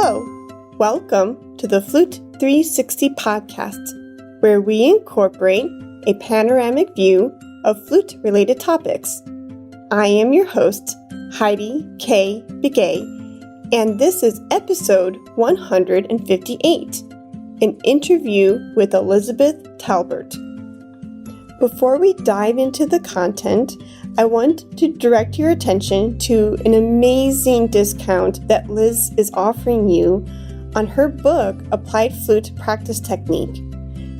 Hello, welcome to the Flute 360 podcast, where we incorporate a panoramic view of flute-related topics. I am your host, Heidi K. Begay, and this is episode 158, an interview with Elizabeth Talbert. Before we dive into the content, I want to direct your attention to an amazing discount that Liz is offering you on her book, Applied Flute Practice Technique.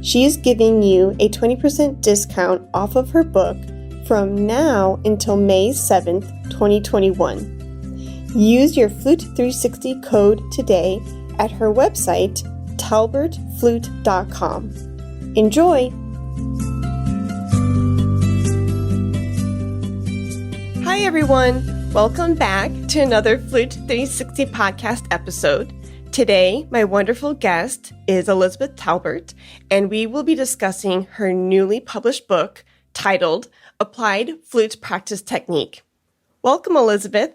She is giving you a 20% discount off of her book from now until May 7th, 2021. Use your Flute 360 code today at her website, talbertflute.com. Enjoy! Hi everyone, welcome back to another Flute 360 podcast episode. Today, my wonderful guest is Elizabeth Talbert, and we will be discussing her newly published book titled Applied Flute Practice Technique. Welcome, Elizabeth.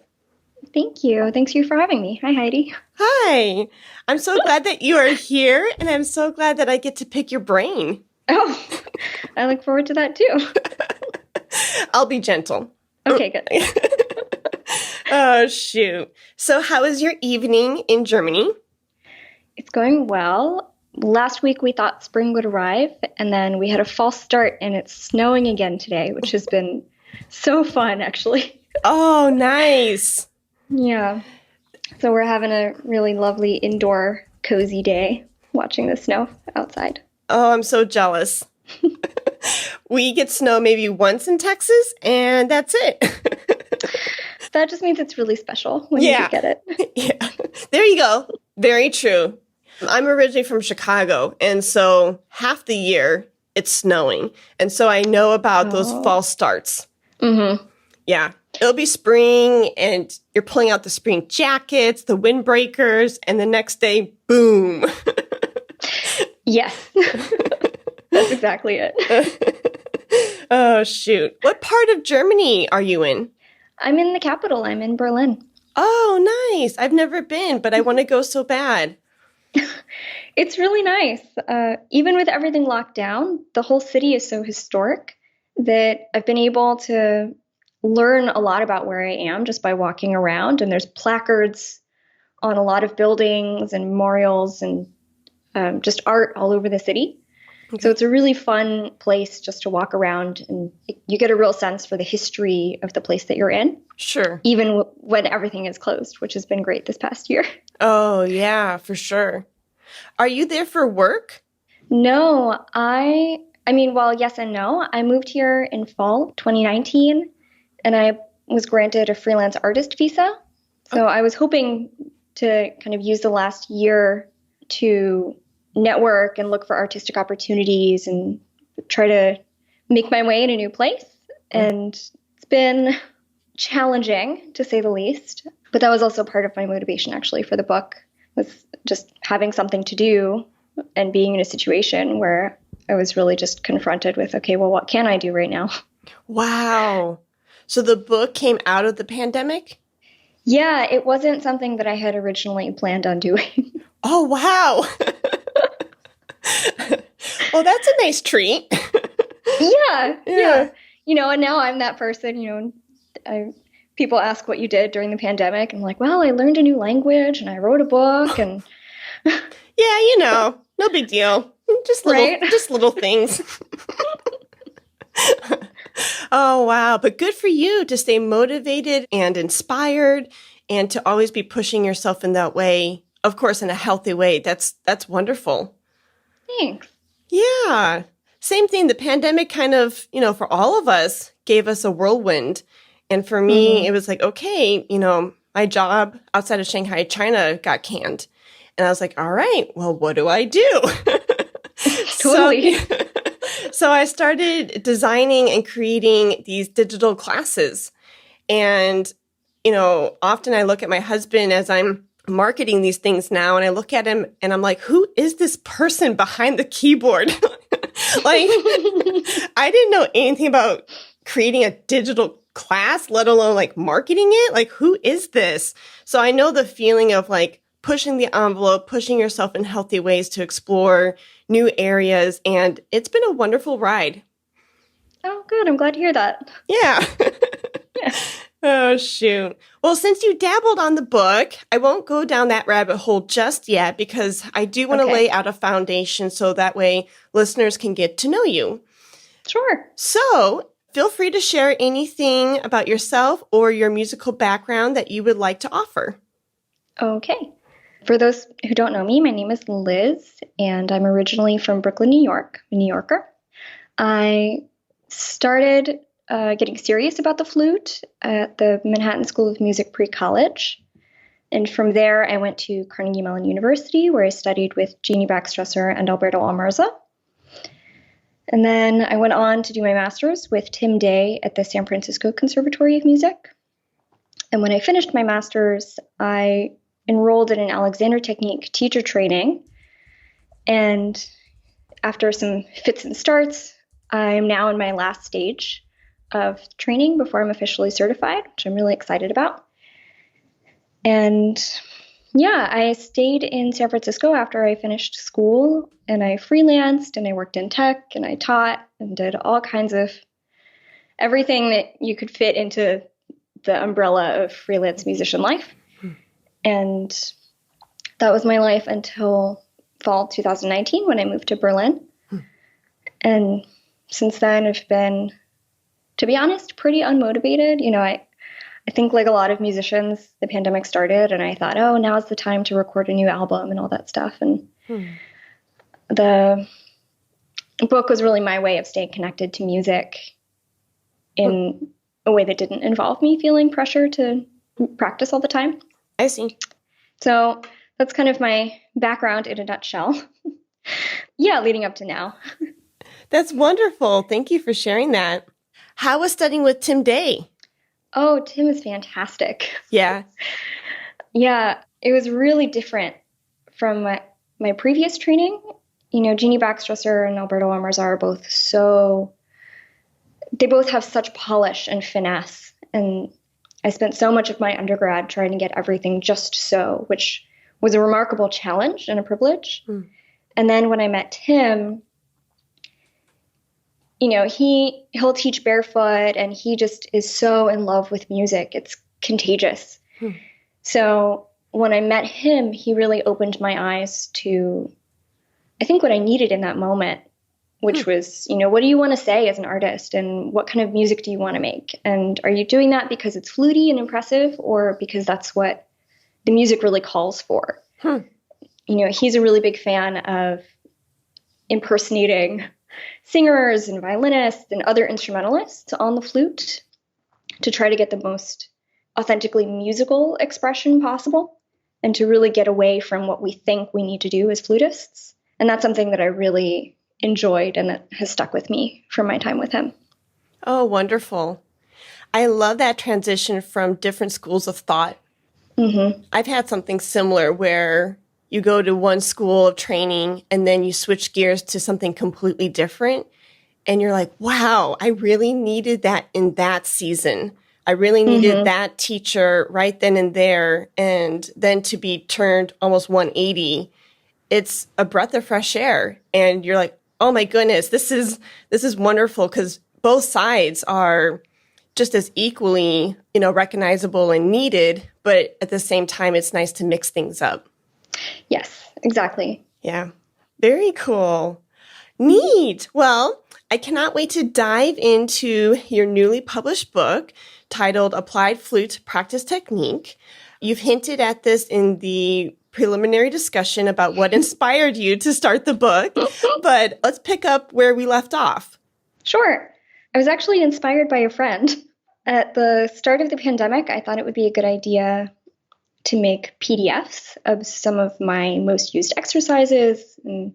Thank you. Thanks you for having me. Hi, Heidi. Hi. I'm so glad that you are here, and I'm so glad that I get to pick your brain. Oh, I look forward to that too. I'll be gentle. Okay, good. Oh, shoot. So how was your evening in Germany? It's going well. Last week we thought spring would arrive, and then we had a false start, and it's snowing again today, which has been so fun, actually. Oh, nice. Yeah. So we're having a really lovely indoor, cozy day watching the snow outside. Oh, I'm so jealous. We get snow maybe once in Texas, and that's it. That just means it's really special when you do get it. Yeah. There you go. Very true. I'm originally from Chicago, and so half the year it's snowing. And so I know about those false starts. Mm-hmm. Yeah. It'll be spring, and you're pulling out the spring jackets, the windbreakers, and the next day, boom. Yes. That's exactly it. Oh, shoot. What part of Germany are you in? I'm in the capital. I'm in Berlin. Oh, nice. I've never been, but I want to go so bad. It's really nice. Even with everything locked down, the whole city is so historic that I've been able to learn a lot about where I am just by walking around. And there's placards on a lot of buildings and memorials and just art all over the city. Okay. So it's a really fun place just to walk around, and you get a real sense for the history of the place that you're in. Sure. Even when everything is closed, which has been great this past year. Oh, yeah, for sure. Are you there for work? No, I mean, well, yes and no. I moved here in fall 2019, and I was granted a freelance artist visa. So I was hoping to kind of use the last year to network and look for artistic opportunities and try to make my way in a new place. And it's been challenging, to say the least. But that was also part of my motivation, actually, for the book, was just having something to do and being in a situation where I was really just confronted with, okay, well, what can I do right now? Wow. So the book came out of the pandemic? Yeah, it wasn't something that I had originally planned on doing. Oh, wow. Well, that's a nice treat. Yeah. You know, and now I'm that person, people ask what you did during the pandemic. I'm like, well, I learned a new language and I wrote a book and. Yeah, no big deal. Just little things. Oh, wow. But good for you to stay motivated and inspired and to always be pushing yourself in that way. Of course, in a healthy way. That's wonderful. Thanks. Yeah. Same thing. The pandemic kind of, for all of us, gave us a whirlwind. And for me, It was like, okay, my job outside of Shanghai, China got canned. And I was like, all right, well, what do I do? Totally. So I started designing and creating these digital classes. And, often I look at my husband as I'm marketing these things now, and I look at him and I'm like, who is this person behind the keyboard? Like, I didn't know anything about creating a digital class, let alone like marketing it. Like, who is this? So I know the feeling of like pushing the envelope, pushing yourself in healthy ways to explore new areas. And it's been a wonderful ride. Oh, good. I'm glad to hear that. Yeah. Yeah. Oh, shoot. Well, since you dabbled on the book, I won't go down that rabbit hole just yet because I do want to lay out a foundation so that way listeners can get to know you. Sure. So feel free to share anything about yourself or your musical background that you would like to offer. Okay. For those who don't know me, my name is Liz, and I'm originally from Brooklyn, New York, a New Yorker. I started getting serious about the flute at the Manhattan School of Music pre-college. And from there, I went to Carnegie Mellon University, where I studied with Jeannie Baxtresser and Alberto Almarza. And then I went on to do my master's with Tim Day at the San Francisco Conservatory of Music. And when I finished my master's, I enrolled in an Alexander Technique teacher training. And after some fits and starts, I'm now in my last stage of training before I'm officially certified, which I'm really excited about. And yeah, I stayed in San Francisco after I finished school, and I freelanced and I worked in tech and I taught and did all kinds of everything that you could fit into the umbrella of freelance musician life. And that was my life until fall 2019 when I moved to Berlin. And since then I've been, to be honest, pretty unmotivated. You know, I think like a lot of musicians, the pandemic started and I thought, oh, now's the time to record a new album and all that stuff. And the book was really my way of staying connected to music in a way that didn't involve me feeling pressure to practice all the time. I see. So that's kind of my background in a nutshell. Yeah, leading up to now. That's wonderful. Thank you for sharing that. How was studying with Tim Day? Oh, Tim is fantastic. Yeah. Yeah, it was really different from my previous training. You know, Jeannie Baxtresser and Alberto Almarza are both they both have such polish and finesse. And I spent so much of my undergrad trying to get everything just so, which was a remarkable challenge and a privilege. And then when I met Tim, you know, he'll teach barefoot and he just is so in love with music. It's contagious. So when I met him, he really opened my eyes to, I think, what I needed in that moment, which was, you know, what do you want to say as an artist and what kind of music do you want to make? And are you doing that because it's fluty and impressive or because that's what the music really calls for? You know, he's a really big fan of impersonating singers and violinists and other instrumentalists on the flute to try to get the most authentically musical expression possible and to really get away from what we think we need to do as flutists. And that's something that I really enjoyed and that has stuck with me from my time with him. Oh, wonderful. I love that transition from different schools of thought. I've had something similar where you go to one school of training and then you switch gears to something completely different. And you're like, wow, I really needed that in that season. I really needed that teacher right then and there. And then to be turned almost 180, it's a breath of fresh air. And you're like, oh my goodness, this is wonderful because both sides are just as equally, you know, recognizable and needed. But at the same time, it's nice to mix things up. Yes, exactly. Yeah. Very cool. Neat. Well, I cannot wait to dive into your newly published book titled Applied Flute Practice Technique. You've hinted at this in the preliminary discussion about what inspired you to start the book, but let's pick up where we left off. Sure. I was actually inspired by a friend. At the start of the pandemic, I thought it would be a good idea to make PDFs of some of my most used exercises and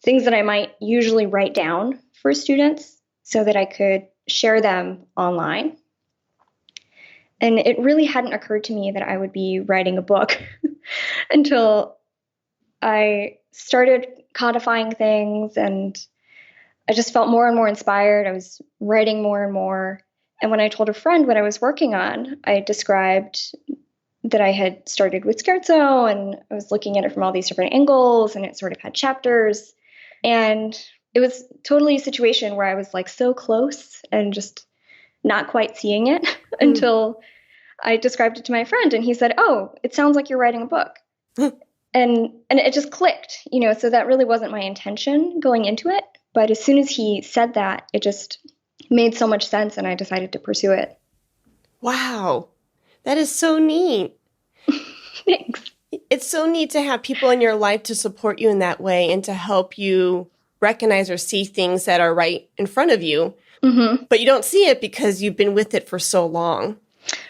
things that I might usually write down for students so that I could share them online. And it really hadn't occurred to me that I would be writing a book until I started codifying things and I just felt more and more inspired. I was writing more and more. And when I told a friend what I was working on, I described that I had started with scherzo, and I was looking at it from all these different angles, and it sort of had chapters. And it was totally a situation where I was like so close and just not quite seeing it until I described it to my friend, and he said, "Oh, it sounds like you're writing a book." And it just clicked, so that really wasn't my intention going into it. But as soon as he said that, it just made so much sense, and I decided to pursue it. Wow. That is so neat. Thanks. It's so neat to have people in your life to support you in that way and to help you recognize or see things that are right in front of you. Mm-hmm. But you don't see it because you've been with it for so long.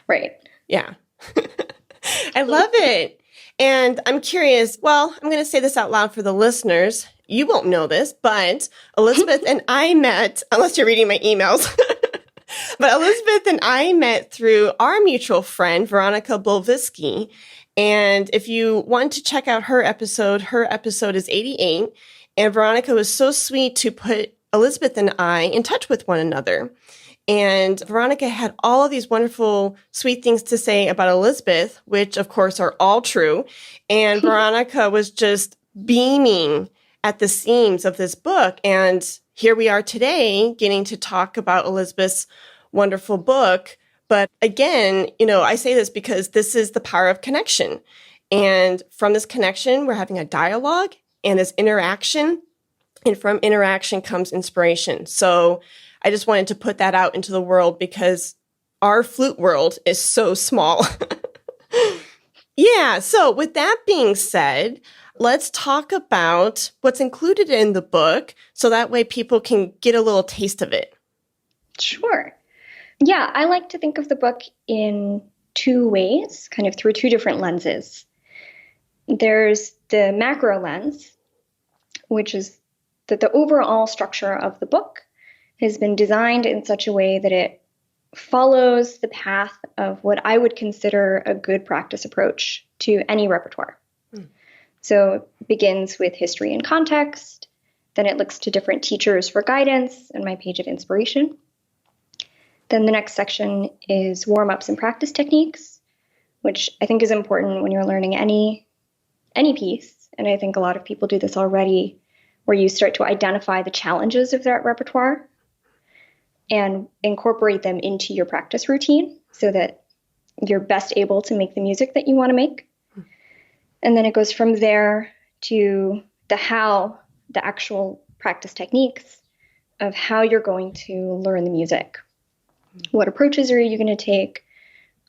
Right. Yeah. I love it. And I'm curious, well, I'm going to say this out loud for the listeners. You won't know this, but Elizabeth and I met, unless you're reading my emails, but Elizabeth and I met through our mutual friend, Veronica Bolvisky. And if you want to check out her episode is 88. And Veronica was so sweet to put Elizabeth and I in touch with one another. And Veronica had all of these wonderful, sweet things to say about Elizabeth, which of course are all true. And Veronica was just beaming at the seams of this book. And here we are today getting to talk about Elizabeth's wonderful book. But again, I say this because this is the power of connection. And from this connection, we're having a dialogue and this interaction. And from interaction comes inspiration. So I just wanted to put that out into the world because our flute world is so small. Yeah. So with that being said, let's talk about what's included in the book so that way people can get a little taste of it. Sure. Yeah, I like to think of the book in two ways, kind of through two different lenses. There's the macro lens, which is that the overall structure of the book has been designed in such a way that it follows the path of what I would consider a good practice approach to any repertoire. So it begins with history and context, then it looks to different teachers for guidance and my page of inspiration. Then the next section is warm-ups and practice techniques, which I think is important when you're learning any piece. And I think a lot of people do this already, where you start to identify the challenges of that repertoire and incorporate them into your practice routine so that you're best able to make the music that you want to make. And then it goes from there to the how, the actual practice techniques of how you're going to learn the music. What approaches are you going to take?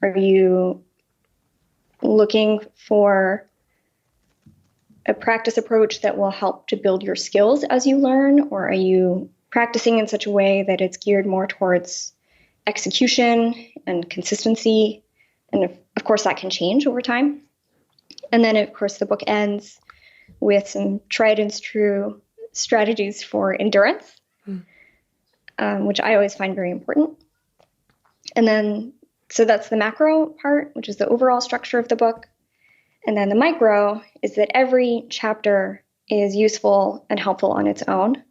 Are you looking for a practice approach that will help to build your skills as you learn? Or are you practicing in such a way that it's geared more towards execution and consistency? And of course, that can change over time. And then, of course, the book ends with some tried and true strategies for endurance, which I always find very important. And then, so that's the macro part, which is the overall structure of the book. And then the micro is that every chapter is useful and helpful on its own.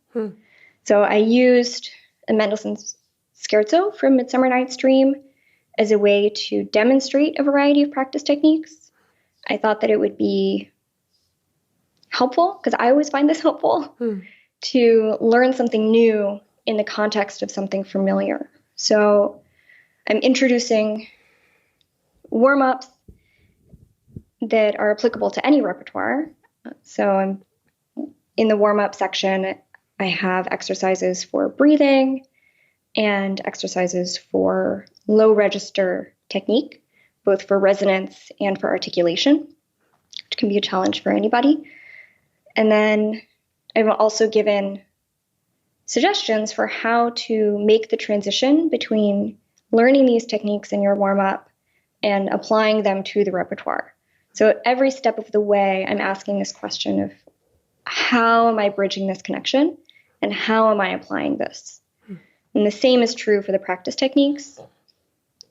So I used a Mendelssohn's Scherzo from Midsummer Night's Dream as a way to demonstrate a variety of practice techniques. I thought that it would be helpful, because I always find this helpful, to learn something new in the context of something familiar. So I'm introducing warm-ups that are applicable to any repertoire. So I'm in the warm-up section, I have exercises for breathing and exercises for low register technique, both for resonance and for articulation, which can be a challenge for anybody. And then I've also given suggestions for how to make the transition between learning these techniques in your warm-up and applying them to the repertoire. So at every step of the way, I'm asking this question of how am I bridging this connection and how am I applying this? And the same is true for the practice techniques.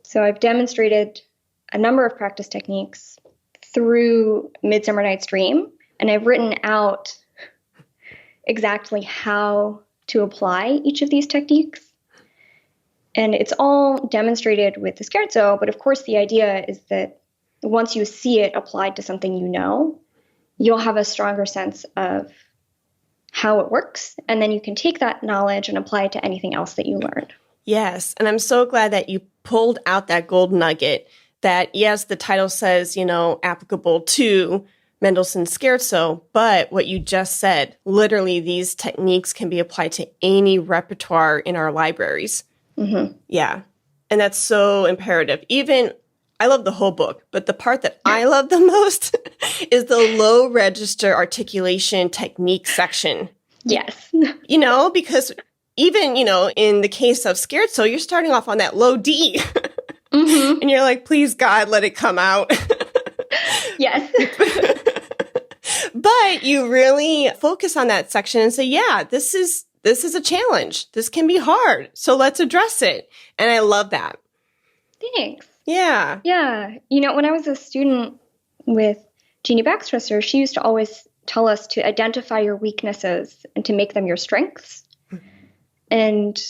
So I've demonstrated a number of practice techniques through Midsummer Night's Dream, and I've written out exactly how to apply each of these techniques. And it's all demonstrated with the scherzo, but of course the idea is that once you see it applied to something you know, you'll have a stronger sense of how it works. And then you can take that knowledge and apply it to anything else that you learned. Yes. And I'm so glad that you pulled out that gold nugget that, yes, the title says, applicable to Mendelssohn's Scherzo, but what you just said, literally these techniques can be applied to any repertoire in our libraries. Mm-hmm. Yeah. And that's so imperative. I love the whole book, but the part that I love the most is the low register articulation technique section. Yes. Because even, in the case of Scherzo, you're starting off on that low D. Mm-hmm. And you're like, please, God, let it come out. Yes. But you really focus on that section and say, yeah, this is a challenge. This can be hard. So let's address it. And I love that. Thanks. Yeah. Yeah. When I was a student with Jeannie Baxtresser, she used to always tell us to identify your weaknesses and to make them your strengths. And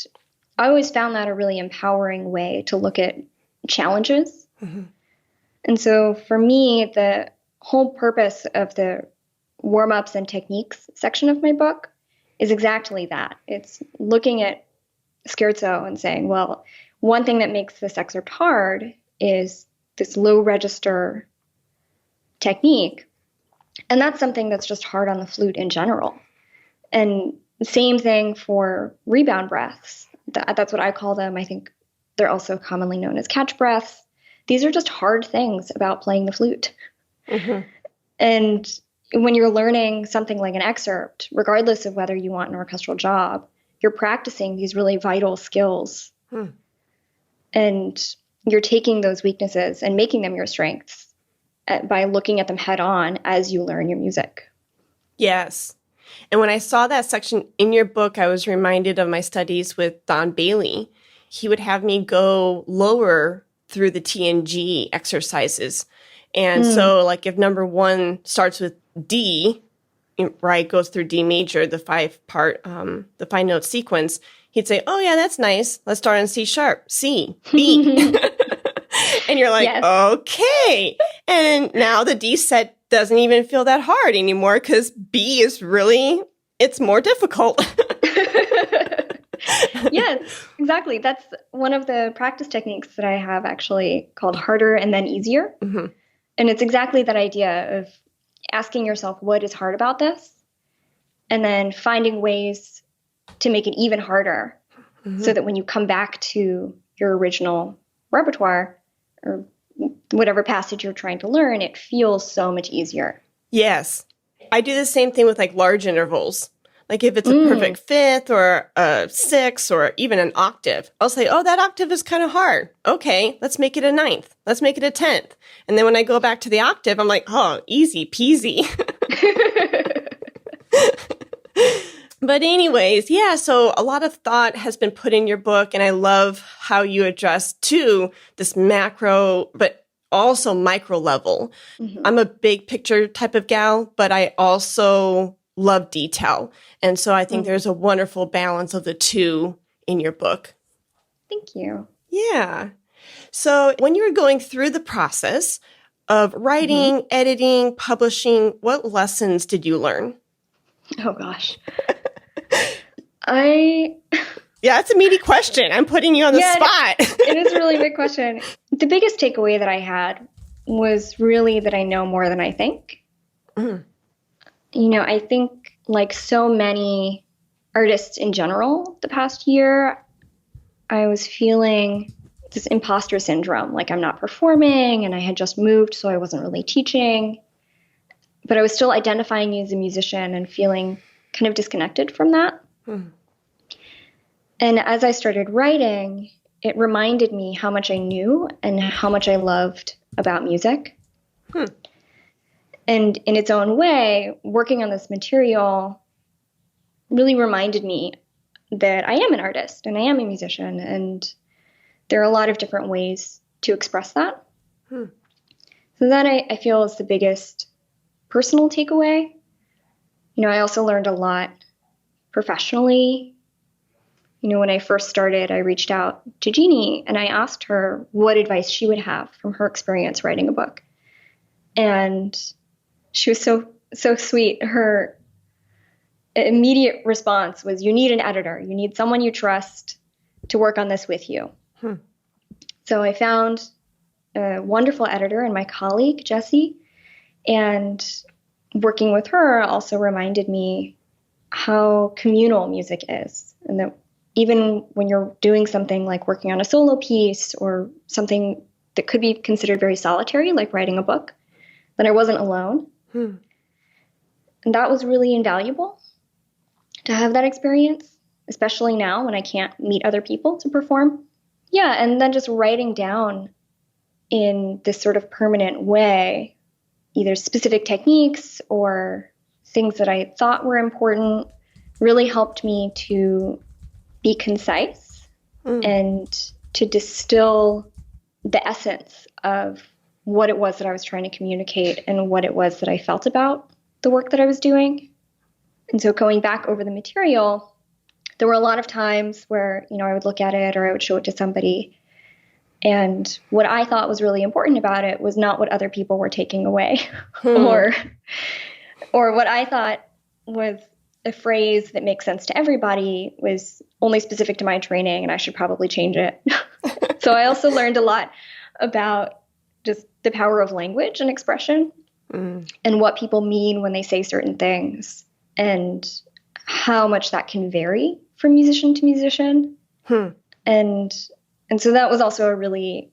I always found that a really empowering way to look at challenges. Mm-hmm. And so for me, the whole purpose of the warm-ups and techniques section of my book is exactly that. It's looking at Scherzo and saying, well, one thing that makes this excerpt hard is this low register technique. And that's something that's just hard on the flute in general. And same thing for rebound breaths. That's what I call them. I think they're also commonly known as catch breaths. These are just hard things about playing the flute. Mm-hmm. And when you're learning something like an excerpt, regardless of whether you want an orchestral job, you're practicing these really vital skills. And you're taking those weaknesses and making them your strengths by looking at them head on as you learn your music. Yes. And when I saw that section in your book, I was reminded of my studies with Don Bailey. He would have me go lower through the TNG exercises. And so like if number one starts with D, right, goes through D major, the 5-note sequence, he'd say, oh yeah, that's nice. Let's start on C sharp, C, B. And you're like, yes. Okay. And now the D set doesn't even feel that hard anymore because B is it's more difficult. Yes, exactly. That's one of the practice techniques that I have actually called harder and then easier. Mm-hmm. And it's exactly that idea of asking yourself, what is hard about this? And then finding ways to make it even harder so that when you come back to your original repertoire or whatever passage you're trying to learn, it feels so much easier. Yes. I do the same thing with like large intervals. Like if it's a perfect fifth or a sixth or even an octave, I'll say, oh, that octave is kind of hard. Okay, let's make it a ninth. Let's make it a 10th. And then when I go back to the octave, I'm like, oh, easy peasy. But anyways, yeah, so a lot of thought has been put in your book, and I love how you address, too, this macro, but also micro level. Mm-hmm. I'm a big picture type of gal, but I also love detail. And so I think there's a wonderful balance of the two in your book. Thank you. Yeah. So when you were going through the process of writing, editing, publishing, what lessons did you learn? Oh, gosh. Yeah, it's a meaty question. I'm putting you on the spot. It is a really big question. The biggest takeaway that I had was really that I know more than I think. Mm. I think like so many artists in general the past year, I was feeling this imposter syndrome, like I'm not performing and I had just moved, so I wasn't really teaching. But I was still identifying as a musician and feeling kind of disconnected from that. Hmm. And as I started writing, it reminded me how much I knew and how much I loved about music. Hmm. And in its own way, working on this material really reminded me that I am an artist and I am a musician, and there are a lot of different ways to express that. Hmm. So that I feel is the biggest personal takeaway. I also learned a lot professionally. When I first started, I reached out to Jeannie and I asked her what advice she would have from her experience writing a book. And she was so sweet. Her immediate response was, "You need an editor. You need someone you trust to work on this with you." So I found a wonderful editor in my colleague, Jessie, and working with her also reminded me how communal music is, and that even when you're doing something like working on a solo piece or something that could be considered very solitary, like writing a book, that I wasn't alone. And that was really invaluable to have that experience, especially now when I can't meet other people to perform. Yeah, and then just writing down in this sort of permanent way, either specific techniques or things that I thought were important, really helped me to be concise and to distill the essence of what it was that I was trying to communicate and what it was that I felt about the work that I was doing. And so going back over the material, there were a lot of times where, I would look at it or I would show it to somebody, and what I thought was really important about it was not what other people were taking away or what I thought was a phrase that makes sense to everybody was only specific to my training and I should probably change it. So I also learned a lot about just the power of language and expression and what people mean when they say certain things and how much that can vary from musician to musician. And so that was also a really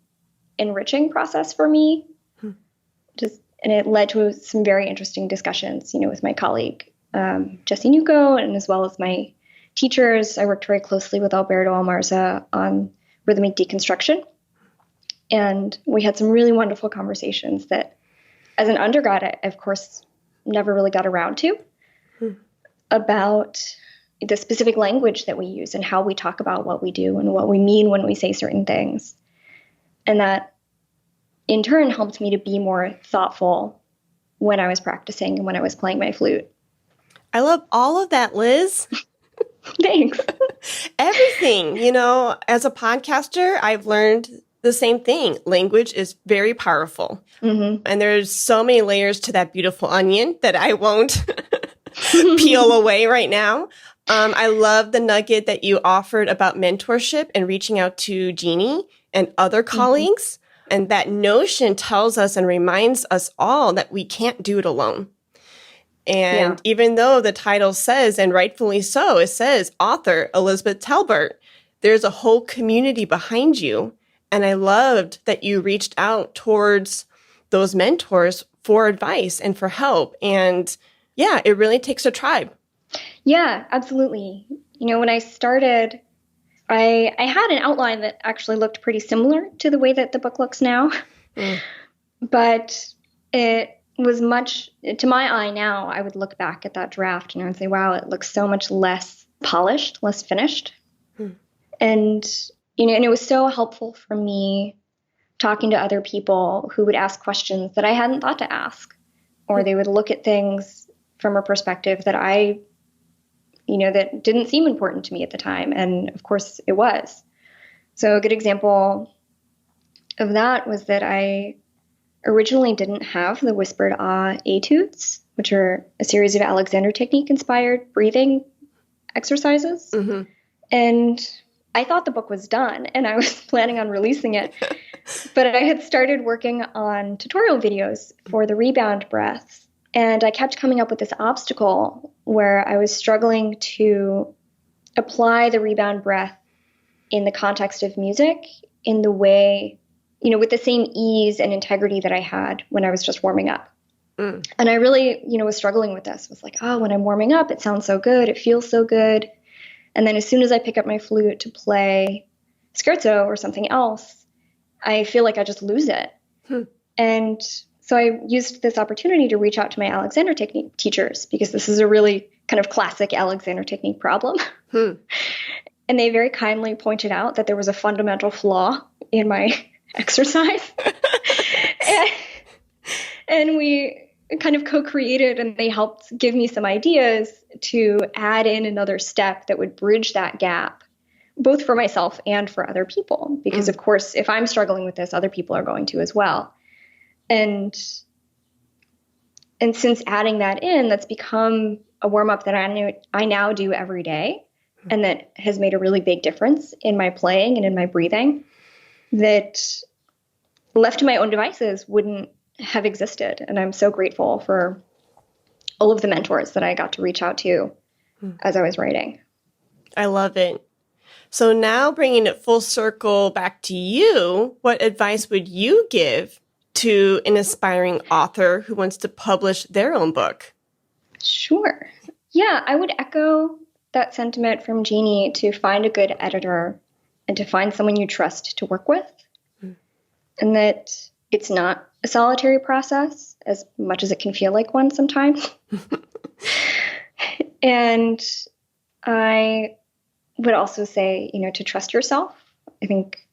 enriching process for me. And it led to some very interesting discussions, with my colleague, Jessie Nuko, and as well as my teachers. I worked very closely with Alberto Almarza on rhythmic deconstruction. And we had some really wonderful conversations that, as an undergrad, I, of course, never really got around to about the specific language that we use and how we talk about what we do and what we mean when we say certain things. And that, in turn, helped me to be more thoughtful when I was practicing and when I was playing my flute. I love all of that, Liz. Thanks. Everything. As a podcaster, I've learned the same thing. Language is very powerful. And there's so many layers to that beautiful onion that I won't peel away right now. I love the nugget that you offered about mentorship and reaching out to Jeannie and other colleagues. And that notion tells us and reminds us all that we can't do it alone. And even though the title says, and rightfully so, it says author Elizabeth Talbert, there's a whole community behind you. And I loved that you reached out towards those mentors for advice and for help. And yeah, it really takes a tribe. Yeah, absolutely. When I started, I had an outline that actually looked pretty similar to the way that the book looks now. But it was much, to my eye now, I would look back at that draft and I would say, wow, it looks so much less polished, less finished. And, and it was so helpful for me talking to other people who would ask questions that I hadn't thought to ask, or they would look at things from a perspective that that didn't seem important to me at the time. And of course it was. So a good example of that was that I originally didn't have the whispered ah etudes, which are a series of Alexander technique inspired breathing exercises. And I thought the book was done and I was planning on releasing it, but I had started working on tutorial videos for the rebound breaths. And I kept coming up with this obstacle where I was struggling to apply the rebound breath in the context of music in the way, with the same ease and integrity that I had when I was just warming up. And I really, was struggling with this. It was like, when I'm warming up, it sounds so good. It feels so good. And then as soon as I pick up my flute to play scherzo or something else, I feel like I just lose it. And so I used this opportunity to reach out to my Alexander technique teachers, because this is a really kind of classic Alexander technique problem. And they very kindly pointed out that there was a fundamental flaw in my exercise. And we kind of co-created, and they helped give me some ideas to add in another step that would bridge that gap, both for myself and for other people. Because of course, if I'm struggling with this, other people are going to as well. And And since adding that in, that's become a warm up that I now do every day. And that has made a really big difference in my playing and in my breathing that left to my own devices wouldn't have existed. And I'm so grateful for all of the mentors that I got to reach out to as I was writing. I love it. So now bringing it full circle back to you, what advice would you give to an aspiring author who wants to publish their own book? Sure. Yeah, I would echo that sentiment from Jeannie to find a good editor and to find someone you trust to work with. And that it's not a solitary process as much as it can feel like one sometimes. And I would also say, to trust yourself. I think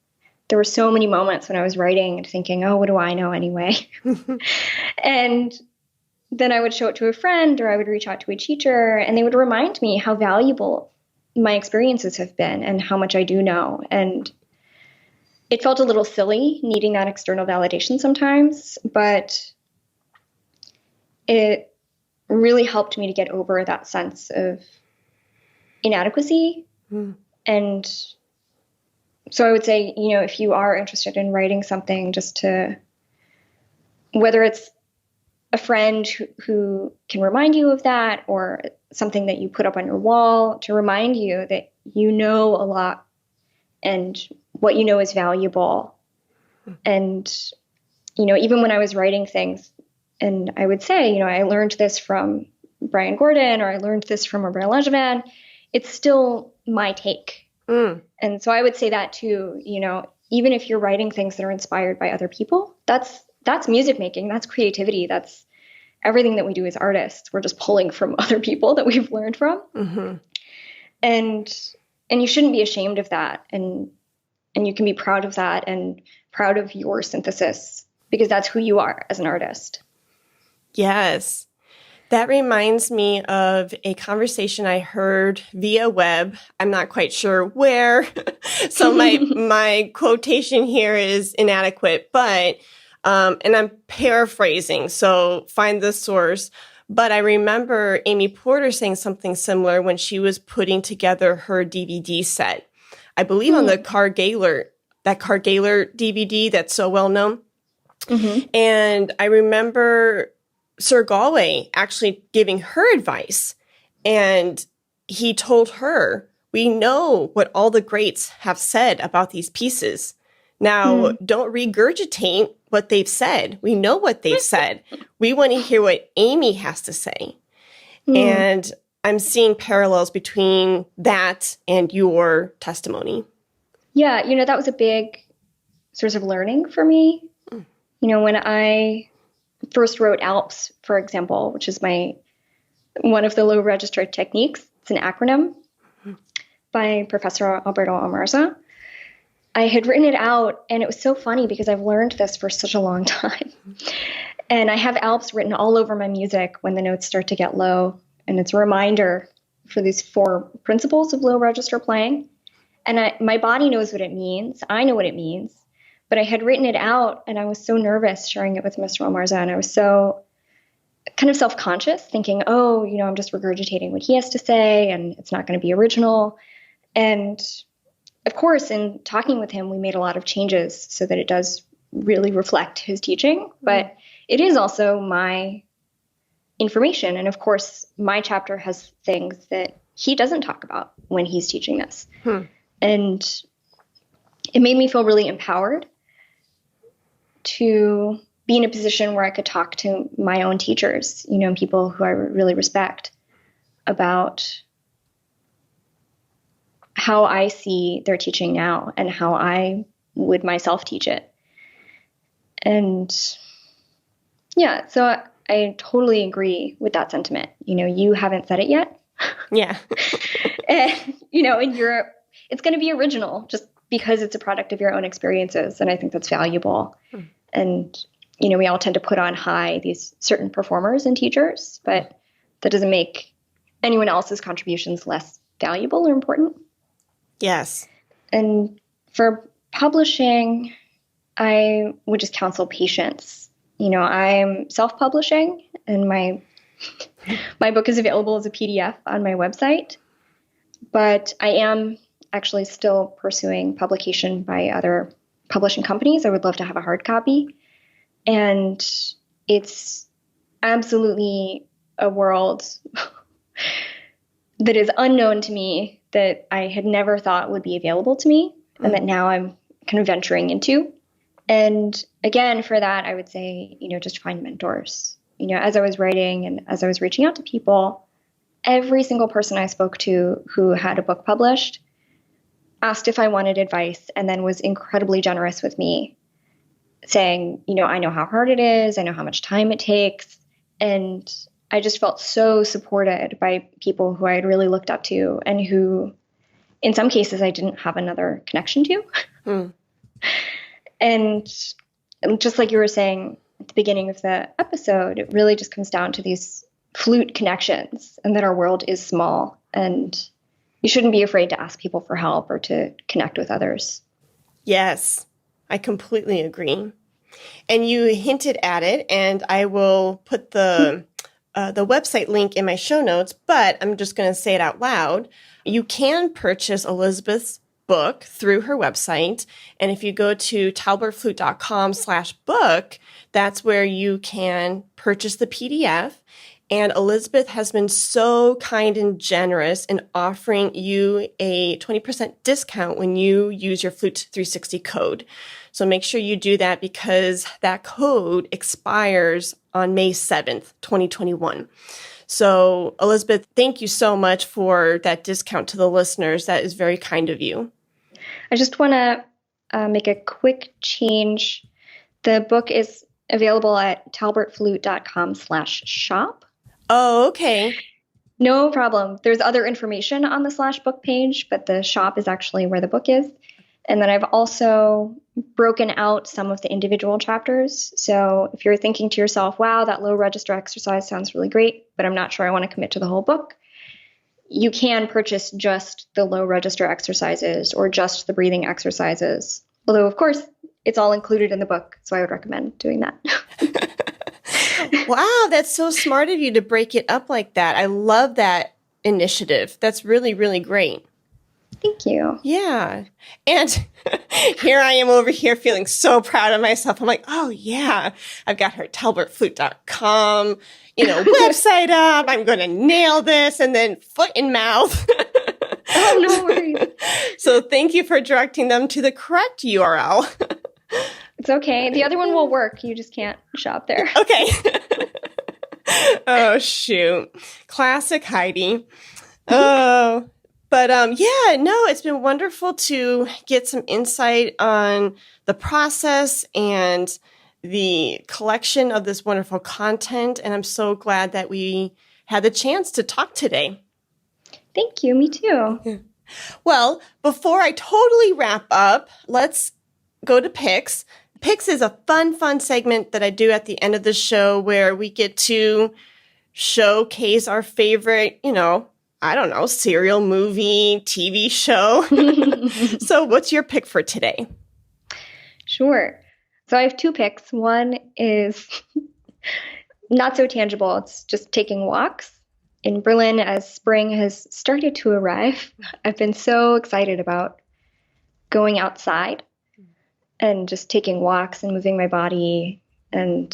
there were so many moments when I was writing and thinking, oh, what do I know anyway? And then I would show it to a friend or I would reach out to a teacher and they would remind me how valuable my experiences have been and how much I do know. And it felt a little silly needing that external validation sometimes, but it really helped me to get over that sense of inadequacy. And so I would say, if you are interested in writing something, just to, whether it's a friend who can remind you of that or something that you put up on your wall to remind you that you know a lot and what you know is valuable. And, even when I was writing things and I would say, I learned this from Brian Gordon or I learned this from Robert Langevin, it's still my take. And so I would say that too, even if you're writing things that are inspired by other people, that's music making, that's creativity, that's everything that we do as artists. We're just pulling from other people that we've learned from. And you shouldn't be ashamed of that. And you can be proud of that and proud of your synthesis because that's who you are as an artist. Yes. That reminds me of a conversation I heard via web. I'm not quite sure where. So my quotation here is inadequate, but, and I'm paraphrasing, so find the source. But I remember Amy Porter saying something similar when she was putting together her DVD set. I believe on the Carl Gaylor DVD that's so well known. And I remember Sir Galway actually giving her advice. And he told her, we know what all the greats have said about these pieces. Now, don't regurgitate what they've said. We know what they've said. We want to hear what Amy has to say. And I'm seeing parallels between that and your testimony. Yeah, that was a big source of learning for me. When I first wrote ALPS, for example, which is one of the low register techniques. It's an acronym by Professor Alberto Amarza. I had written it out, and it was so funny because I've learned this for such a long time. And I have ALPS written all over my music when the notes start to get low. And it's a reminder for these 4 principles of low register playing. And my body knows what it means. I know what it means. But I had written it out, and I was so nervous sharing it with Mr. Amarza, and I was so kind of self-conscious, thinking, oh, I'm just regurgitating what he has to say, and it's not going to be original. And of course, in talking with him, we made a lot of changes so that it does really reflect his teaching, but it is also my information. And of course, my chapter has things that he doesn't talk about when he's teaching this. And it made me feel really empowered to be in a position where I could talk to my own teachers, people who I really respect about how I see their teaching now and how I would myself teach it. And yeah, so I totally agree with that sentiment. You haven't said it yet. Yeah. And, in Europe, it's going to be original just because it's a product of your own experiences. And I think that's valuable. And, we all tend to put on high these certain performers and teachers, but that doesn't make anyone else's contributions less valuable or important. Yes. And for publishing, I would just counsel patience. I'm self-publishing, and my book is available as a PDF on my website. But I am actually still pursuing publication by other publishing companies. I would love to have a hard copy. And it's absolutely a world that is unknown to me, that I had never thought would be available to me, and that now I'm kind of venturing into. And again, for that, I would say, just find mentors. As I was writing and as I was reaching out to people, every single person I spoke to who had a book published asked if I wanted advice, and then was incredibly generous with me, saying, I know how hard it is. I know how much time it takes. And I just felt so supported by people who I had really looked up to, and who, in some cases, I didn't have another connection to. And just like you were saying at the beginning of the episode, it really just comes down to these flute connections, and that our world is small, and you shouldn't be afraid to ask people for help or to connect with others. Yes, I completely agree. And you hinted at it, and I will put the website link in my show notes, but I'm just going to say it out loud. You can purchase Elizabeth's book through her website. And if you go to talbertflute.com/book, that's where you can purchase the PDF. And Elizabeth has been so kind and generous in offering you a 20% discount when you use your Flute 360 code. So make sure you do that, because that code expires on May 7th, 2021. So Elizabeth, thank you so much for that discount to the listeners. That is very kind of you. I just want to make a quick change. The book is available at talbertflute.com/shop. Oh, okay. No problem. There's other information on the /book page, but the shop is actually where the book is. And then I've also broken out some of the individual chapters. So if you're thinking to yourself, wow, that low register exercise sounds really great, but I'm not sure I want to commit to the whole book, you can purchase just the low register exercises or just the breathing exercises. Although, of course, it's all included in the book, so I would recommend doing that. Wow, that's so smart of you to break it up like that. I love that initiative. That's really, really great. Thank you. Yeah. And here I am over here feeling so proud of myself. I'm like, oh, yeah, I've got her talbertflute.com, website up. I'm going to nail this. And then foot and mouth. Oh, no worries. So thank you for directing them to the correct URL. It's okay. The other one will work. You just can't shop there. Okay. Oh, shoot. Classic Heidi. Oh, but it's been wonderful to get some insight on the process and the collection of this wonderful content. And I'm so glad that we had the chance to talk today. Thank you. Me too. Yeah. Well, before I totally wrap up, let's go to Picks. Picks is a fun segment that I do at the end of the show where we get to showcase our favorite, serial, movie, TV show. So what's your pick for today? Sure. So I have two picks. One is not so tangible. It's just taking walks in Berlin as spring has started to arrive. I've been so excited about going outside and just taking walks and moving my body. And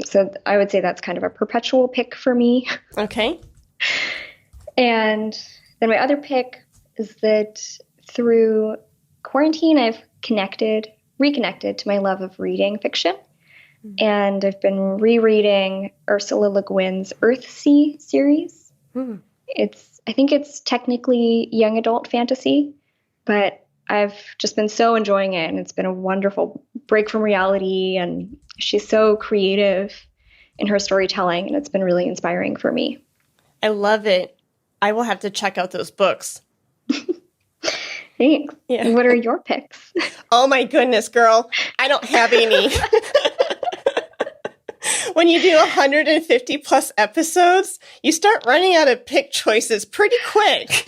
so I would say that's kind of a perpetual pick for me. Okay. And then my other pick is that through quarantine, I've reconnected to my love of reading fiction. Mm-hmm. And I've been rereading Ursula Le Guin's Earthsea series. Mm-hmm. I think it's technically young adult fantasy, but I've just been so enjoying it, and it's been a wonderful break from reality, and she's so creative in her storytelling, and it's been really inspiring for me. I love it. I will have to check out those books. Thanks. Yeah. What are your picks? Oh my goodness, girl. I don't have any. When you do 150 plus episodes, you start running out of pick choices pretty quick.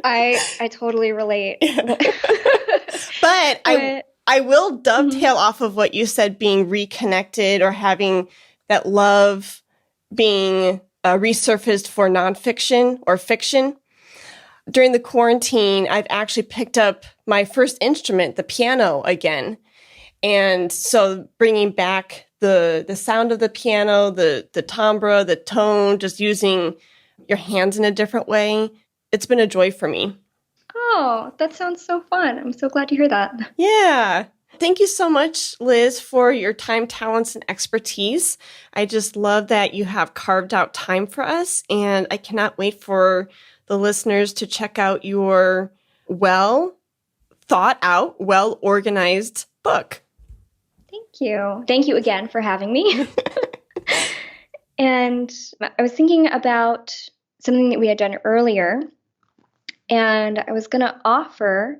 I totally relate. But I will dovetail off of what you said, being reconnected or having that love being resurfaced for nonfiction or fiction. During the quarantine, I've actually picked up my first instrument, the piano, again. And so bringing back the sound of the piano, the timbre, the tone, just using your hands in a different way, it's been a joy for me. Oh, that sounds so fun. I'm so glad to hear that. Yeah. Thank you so much, Liz, for your time, talents, and expertise. I just love that you have carved out time for us, and I cannot wait for the listeners to check out your well thought out, well organized book. Thank you. Thank you again for having me. And I was thinking about something that we had done earlier, and I was going to offer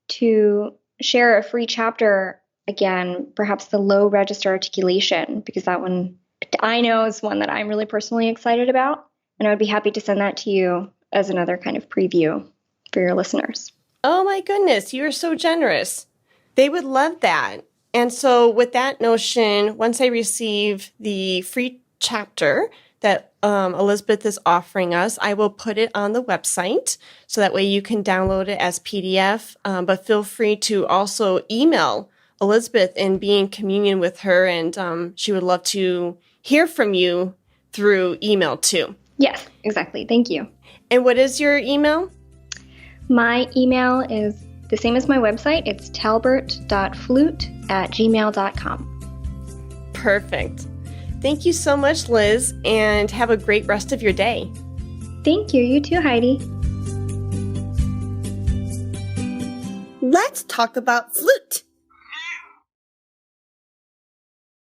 to share a free chapter again, perhaps the low register articulation, because that one I know is one that I'm really personally excited about. And I would be happy to send that to you as another kind of preview for your listeners. Oh my goodness, you are so generous. They would love that. And so with that notion, once I receive the free chapter that Elizabeth is offering us, I will put it on the website so that way you can download it as PDF. But feel free to also email Elizabeth and be in communion with her. And she would love to hear from you through email too. Yes, exactly. Thank you. And what is your email? My email is the same as my website. It's talbert.flute@gmail.com. Perfect. Thank you so much, Liz, and have a great rest of your day. Thank you. You too, Heidi. Let's talk about flute.